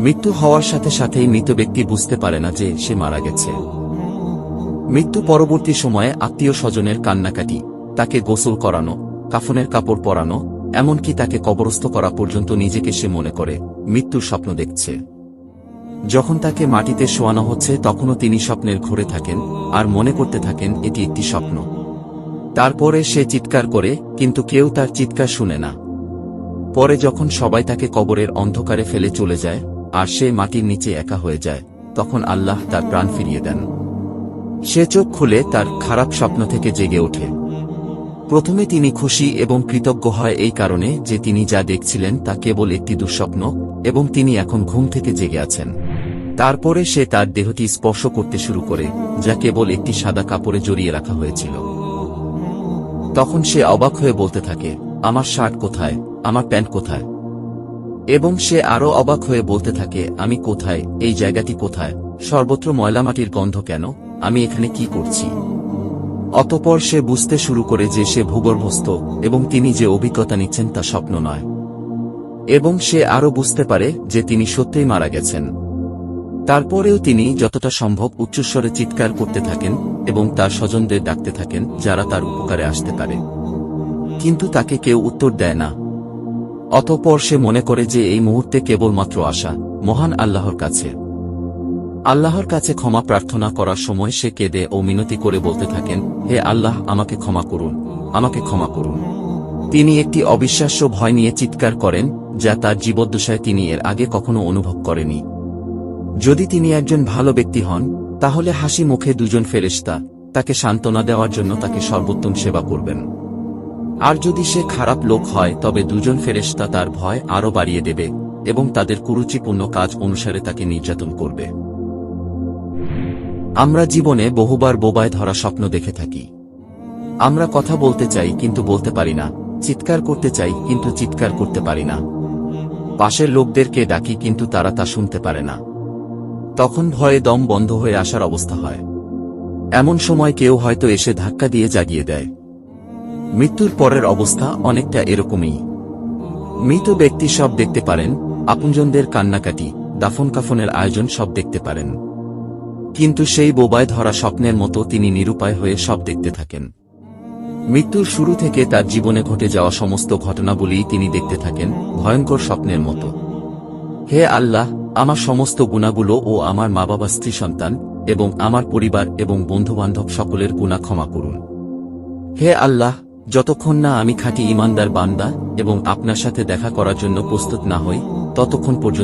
মৃত্যু হওয়ার সাথে সাথেই মৃত ব্যক্তি বুঝতে পারে না যে সে মারা গেছে। মৃত্যু পরবর্তী সময়ে আত্মীয় স্বজনের কান্নাকাটি, তাকে গোসল করানো, কাফনের কাপড় পরানো, এমনকি তাকে কবরস্থ করা পর্যন্ত নিজেকে সে মনে করে মৃত্যুর স্বপ্ন দেখছে। যখন তাকে মাটিতে শোয়ানো হচ্ছে তখনও তিনি স্বপ্নের ঘোরে থাকেন আর মনে করতে থাকেন এটি একটি স্বপ্ন। তারপরে সে চিৎকার করে, কিন্তু কেউ তার চিৎকার শুনে না। পরে যখন সবাই তাকে কবরের অন্ধকারে ফেলে চলে যায় আর সে মাটির নিচে একা হয়ে যায়, তখন আল্লাহ তার প্রাণ ফিরিয়ে দেন। সে চোখ খুলে তার খারাপ স্বপ্ন থেকে জেগে ওঠে। প্রথমে তিনি খুশি এবং কৃতজ্ঞ হয় এই কারণে যে তিনি যা দেখছিলেন তা কেবল একটি দুঃস্বপ্ন এবং তিনি এখন ঘুম থেকে জেগে আছেন। তারপরে সে তার দেহটি স্পর্শ করতে শুরু করে, যা কেবল একটি সাদা কাপড়ে জড়িয়ে রাখা হয়েছিল। তখন সে অবাক হয়ে বলতে থাকে, আমার শার্ট কোথায়, আমার প্যান্ট কোথায়? এবং সে আরও অবাক হয়ে বলতে থাকে, আমি কোথায়, এই জায়গাটি কোথায়, সর্বত্র ময়লামাটির গন্ধ কেন, আমি এখানে কি করছি? অতঃপর সে বুঝতে শুরু করে যে সে ভূগর্ভস্থ এবং তিনি যে অভিজ্ঞতা নিচ্ছেন তা স্বপ্ন নয়। এবং সে আরও বুঝতে পারে যে তিনি সত্যিই মারা গেছেন। তারপরেও তিনি যতটা সম্ভব উচ্চস্বরে চিৎকার করতে থাকেন এবং তার স্বজনদের ডাকতে থাকেন যারা তার উপকারে আসতে পারে, কিন্তু তাকে কেউ উত্তর দেয় না। অতঃপর সে মনে করে যে এই মুহূর্তে কেবলমাত্র আশা মহান আল্লাহর কাছে। আল্লাহর কাছে ক্ষমা প্রার্থনা করার সময় সে কেঁদে ও মিনতি করে বলতে থাকেন, হে আল্লাহ, আমাকে ক্ষমা করুন, আমাকে ক্ষমা করুন। তিনি একটি অবিশ্বাস্য ভয় নিয়ে চিৎকার করেন যা তার জীবদ্দশায় তিনি এর আগে কখনো অনুভব করেনি। যদি তিনি একজন ভালো ব্যক্তি হন, তাহলে হাসি মুখে দুজন ফেরেশতা তাকে সান্ত্বনা দেওয়ার জন্য তাকে সর্বোত্তম সেবা করবেন। আর যদি সে খারাপ লোক হয় তবে দুজন ফেরেশতা তার ভয় আরও বাড়িয়ে দেবে এবং তাদের কুরুচিপূর্ণ কাজ অনুসারে তাকে নির্যাতন করবে। আমরা জীবনে বহুবার বোবায় ধরা স্বপ্ন দেখে থাকি। আমরা কথা বলতে চাই কিন্তু বলতে পারি না, চিৎকার করতে চাই কিন্তু চিৎকার করতে পারি না, পাশের লোকদেরকে ডাকি কিন্তু তারা তা শুনতে পারে না। তখন ভয়ে দম বন্ধ হয়ে আসার অবস্থা হয়। এমন সময় কেউ হয়তো এসে ধাক্কা দিয়ে জাগিয়ে দেয়। মৃত্যুর পরের অবস্থা অনেকটা এরকমই। মৃত ব্যক্তি সব দেখতে পারেন, আপনজনদের কান্নাকাটি, দাফন কাফনের আয়োজন সব দেখতে পারেন, কিন্তু সেই বোবায় ধরা স্বপ্নের মতো তিনি নিরুপায় হয়ে সব দেখতে থাকেন। মৃত্যুর শুরু থেকে তার জীবনে ঘটে যাওয়া সমস্ত ঘটনাবলী তিনি দেখতে থাকেন ভয়ঙ্কর স্বপ্নের মতো। হে আল্লাহ, আমার সমস্ত গুনাহগুলো ও আমার মা বাবা, স্ত্রী, সন্তান এবং আমার পরিবার এবং বন্ধুবান্ধব সকলের গুনাহ ক্ষমা করুন। হে আল্লাহ, যতক্ষণ না আমি খাঁটি ঈমানদার বান্দা এবং আপনার সাথে দেখা করার জন্য প্রস্তুত না হই, ততক্ষণ পর্যন্ত